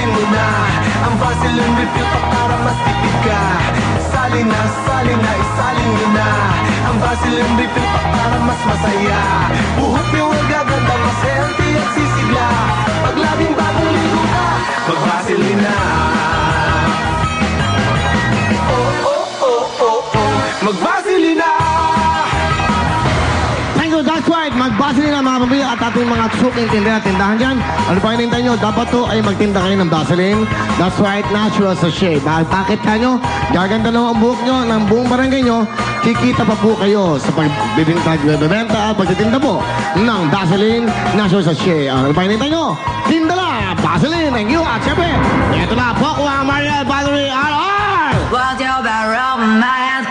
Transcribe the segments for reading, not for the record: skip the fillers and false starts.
Subukin mo na ang Vaseline refill pa para mas tipid ka. Isalin na, isalin mo na ang Vaseline refill pa para mas masaya. Buhok yung magaganda, mas healthy at sisigla. Pag labing bagong ligo ka, mag-Vaseline na. Mag-Vaseline na. Thank you, that's right. Mag-Vaseline na mga pamilya at ating mga suking tindahan dyan. Ano pa hinintay nyo? Dapat to ay magtinda kayo ng Vaseline. That's right, natural sachet. Bakit nyo? Gaganda naman ang buhok nyo ng buong barangay nyo. Kikita pa po kayo sa pagbibenta at pagtitinda po ng Vaseline natural sachet. Ano pa hinintay nyo? Tinda na! Vaseline! Thank you! At syempre, ito na po ko ang Mariel Valerie R.R. What's your romance?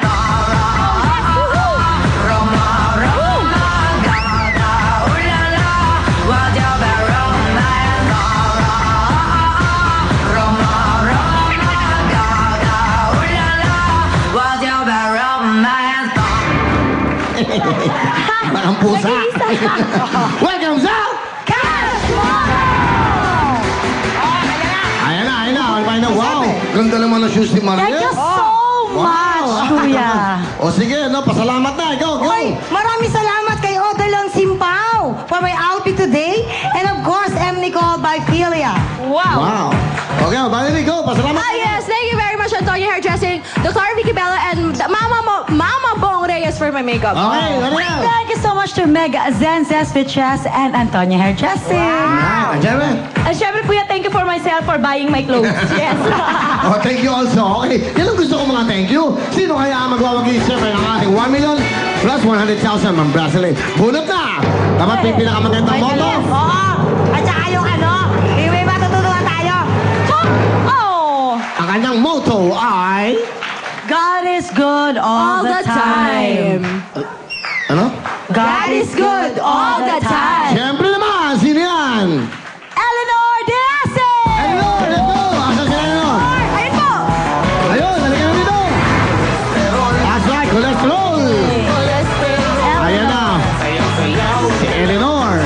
Bakang pusa. Welcome sa Cash Ayan na. Wow, ganda naman ang shoes ni Mariel. Thank you so much, Kuya. O sige, pasalamat na. Go. Oy, maraming salamat kay Odalon Simpao for my outfit today. And of course, M. Nicole by Philia. Wow. Okay, Valerie, go. Pasalamat. Yes, thank you very much, Antonio Hairdressing, Dr. Vicky Bella, and Mama Bong Reyes for my makeup. Okay, ano yan? Thank you so much to Mega Azenzes, Fichas, and Antonio Hairdressing. Wow. And syempre, Kuya, thank you for myself for buying my clothes. Yes. Oh, thank you also. Okay, yan ang gusto ko mga thank you. Sino kaya ang magwawagi siyempre ng ating 1 million plus 100,000 ng Vaseline? Bunot na! Dapat may pinakamagandang moto. Oo. At saka yung may matututunan tayo. Oh! Ang kanyang motto ay... God is good all the time. Ano? God is good all the time. Siyempre naman, sino yan? Eleanor Dease! Eleanor, let's go! Asan sila Eleanor? Ayun po! Ayun, halika na dito! That's right, cholesterol! Ayan na. Si Eleanor.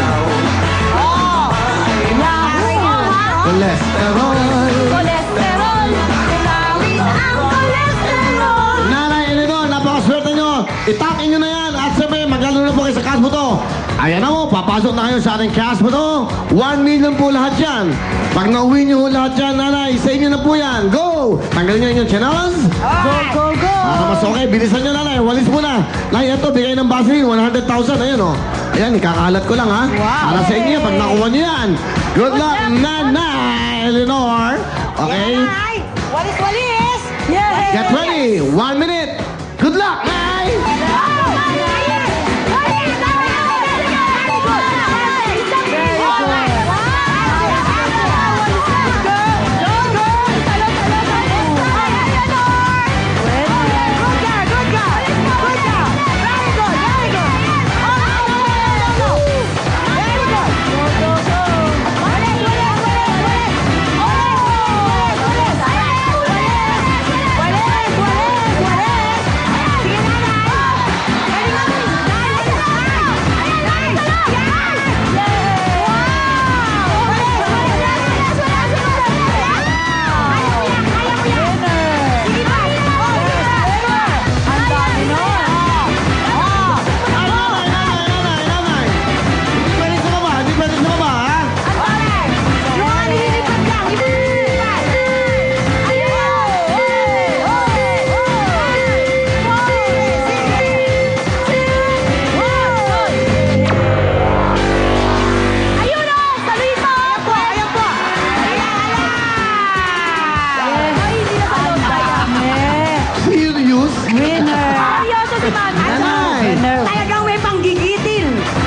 Cholesterol. Kolesterol! Nawin ang kolesterol! Nanay Eleanor, napakaswerte nyo. Itakin nyo na yan. At sabi, maglalaro na po kayo sa cash mo to. Ayan na mo, papasok na kayo sa ating cash mo to. 1 million po lahat yan. Pag nauwi nyo lahat yan, nanay, sa inyo na po yan. Go! Tanggalin nyo yung channels. Go! Para mas okay, bilisan nyo nanay. Walis mo na. Nay, ito, bigay ng Vaseline, 100,000. Ayan o. Ayan, ikakalat ko lang ha. Wow. Para sa inyo, pag nakuha nyo yan. Good luck, nanay Eleanor. Okay? Walis! Yay! Get ready. 1 minute. Good luck, Nay!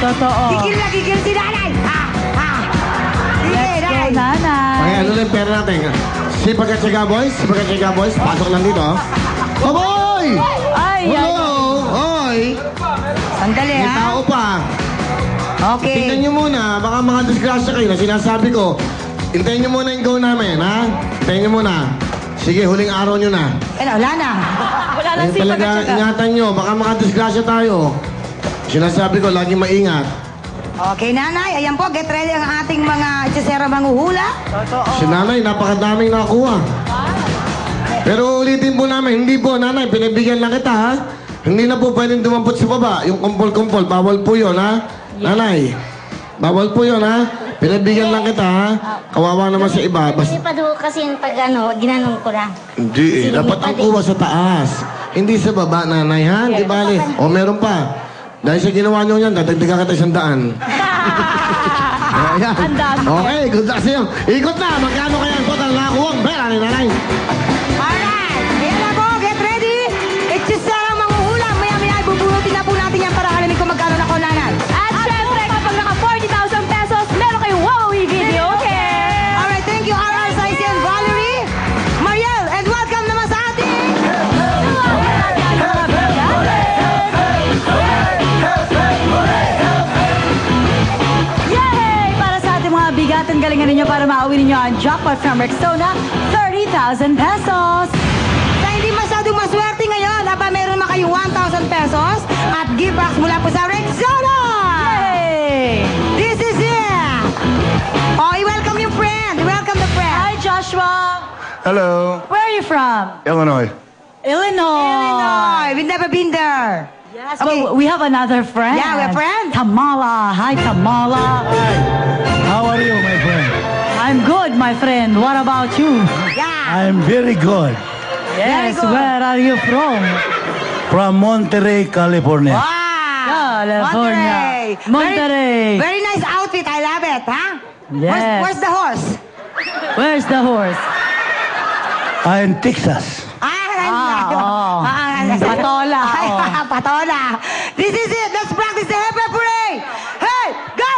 Totoo. Gigil si nanay! Let's go, nanay. Okay, ano lang yung pera natin? Sipag at Siga Boys, pasok lang dito. Oh, boy! Hello! Oy! Sandali, May ha? tao pa. Okay. Tingnan nyo muna, baka mga disgrasya kayo na sinasabi ko. Hintayin nyo muna yung go namin, ha? Hintayin nyo muna. Sige, huling araw nyo na. Wala na. Wala lang Ayun sipag talaga, at saka. ingatan nyo, baka mga disgrasya tayo. Sinasabi ko, lagi maingat. Okay, nanay. Ayan po, get ready ang ating mga Hechicera Manguhula. Si nanay, napakadaming nakuha. Pero ulitin po namin, hindi po, nanay, pinibigyan lang kita, ha? Hindi na po pwedeng dumampot sa baba. Yung kumpol-kumpol, bawal po yun, ha? Nanay, bawal po yun, ha? Pinibigyan lang kita, ha? Kawawa naman sa iba. Hindi pa doon kasi pag ginanong ko lang. Hindi, dapat ang kuha sa taas. Hindi sa baba, nanay, ha? Hindi bali. O, meron pa. Dahil sa ginawa nyo yan, dadagdagan kita 100. Ayan. Okay, good luck sa'yo. Ikot na, magkano kaya ang total na nakuha ang pera ni nanay? Alright, ayan na po, get ready. Hechicera Manguhula. Maya-maya ay bubunutin na po natin yan para alamin kung magkano na ko, nanay. At syempre, kapag naka 40,000 pesos, meron kayong Huawei video, okay? Alright, thank you, RR, Saisi, and Valerie. Mariel, and welcome naman sa ating... Yay! Para sa ating mga bigatan, galingan ninyo para mauwi ninyo ang jackpot from Rexona, 30,000 pesos. Sa hindi masyadong maswerte ngayon, meron na kayo 1,000 pesos at gift box mula po sa Rexona! Yay! This is it! Oh, i-welcome yung friend. I-welcome the friend. Hi, Joshua. Hello, Where are you from? Illinois. Illinois. We've never been there. Yes, Okay. well, we have another friend. Yeah, we have a friend. Tamala. Hi, Tamala. How are you, my friend? I'm good, my friend. What about you? Yeah. I'm very good. Yes, good. where are you from? From Monterey, California. Wow. California. Monterey. Very nice outfit. I love it, huh? Yes. Where's the horse? Where's the horse? I'm in Texas. Patola. Patola. This is it. Let's practice the hip hop parade. Hey, go!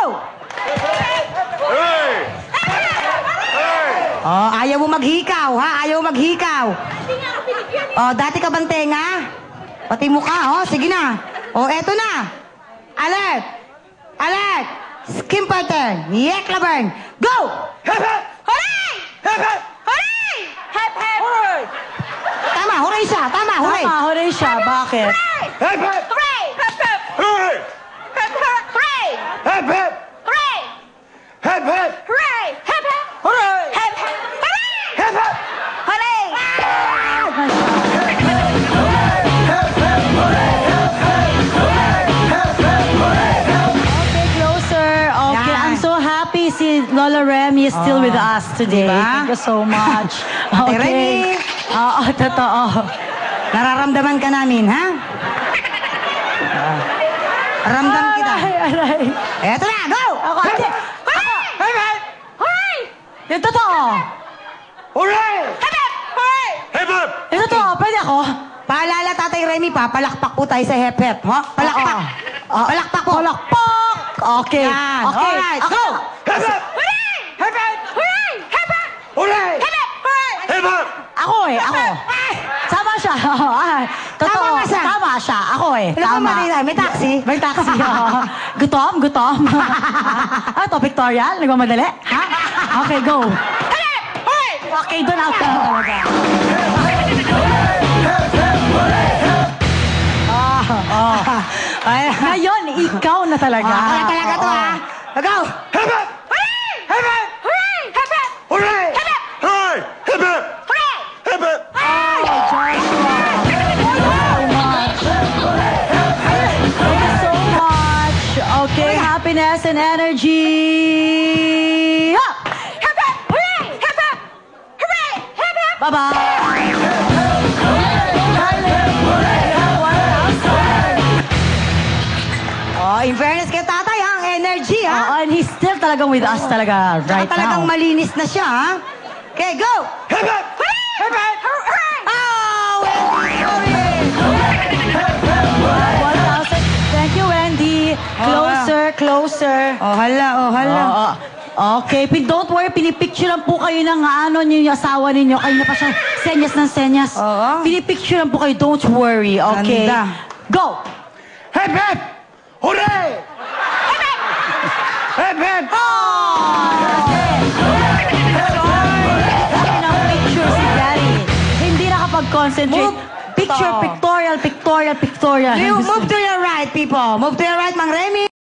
Oh, ayaw mo maghikaw, ha? Ayaw mo maghikaw. Oh, dati ka bang tenga? Pati mukha, oh. Sige na. Oh, eto na. Alert! Alert! Skin pattern. Yek labern. Go! Hooray! Hooray! Hep, hep! Tama, hooray siya. Tama, hooray. Tama, hooray siya. Bakit? Hooray! Hep, hep! Hooray! Hep, hep! Hooray! Hep, hep! Hooray! Hep, hep! Hooray! Hep, hep! Hooray! Hep, hep! Hooray! Hep, hep! Hooray! Okay, closer. Okay, Yan. I'm so happy si Lola Remy is still with us today. Diba? Thank you so much. Ate Remy. Oo, totoo. Nararamdaman ka namin, ha? Ramdam kita. Aray, aray. Eto na, go! Ako, hindi. Hooray! Hooray! Yung totoo. Hooray! Hep, hep! Hooray! Hep, hep! Yung totoo, pwede ako? Paalala, Tatay Remy, palakpak po tayo sa hep-hep, ha? Palakpak. Palakpak po. Palakpak. Okay. Yan. Okay. Alright, Ako. go! Hep, hep! Hooray! Hep, hep! Hooray! Hep, hep! Hooray! Hep, hep! Hooray! Hep, hep! Ako eh, ako. Tama siya. Ay, totoo. Tama nga siya. Tama siya. Ako eh. Ano Tama. ba Manila? May taxi? May taxi. Gutom? Gutom? Ano to, Victorial? Nagmamadali? Ha? Okay, go. Hooray! Okay, doon out ka na talaga. Ay, Ngayon, ikaw na talaga. kaya talaga to, ha? Go! Hep, hep! Hooray! Hep, hep! Hooray! Hep, hep! Hooray! Hep, hep! Hooray! Hep, hep! Hooray! Hep, hep! Thank you so much. Okay, happiness and energy. Up! Hep, hep! Hooray! Hep, hep! Hooray! Hep, hep! Bye-bye. Oh, in fairness kay tatay, ha? Ang energy, ha? Oh, and he's still talagang with us talaga right Saka talagang now. malinis na siya, ha? Okay, go! Hep, hep! Hooray! Hep, hep! Hooray! Oh, Wendy! 1,000. Thank you, Wendy. Closer, closer. Oh, hala, oh, hala. Oo. Okay, don't worry, pinipicturean po kayo ng yung asawa ninyo. Kayo na pa siya, senyas ng senyas. Oo. Pinipicturean po kayo, don't worry, okay? Ganda. Go! Hep, hep! Hooray! Hep, hep! Sabi ng picture si Gary, hindi nakapag-concentrate. Picture, pictorial, pictorial, pictorial. You move to your right, people. Move to your right, Mang Remy.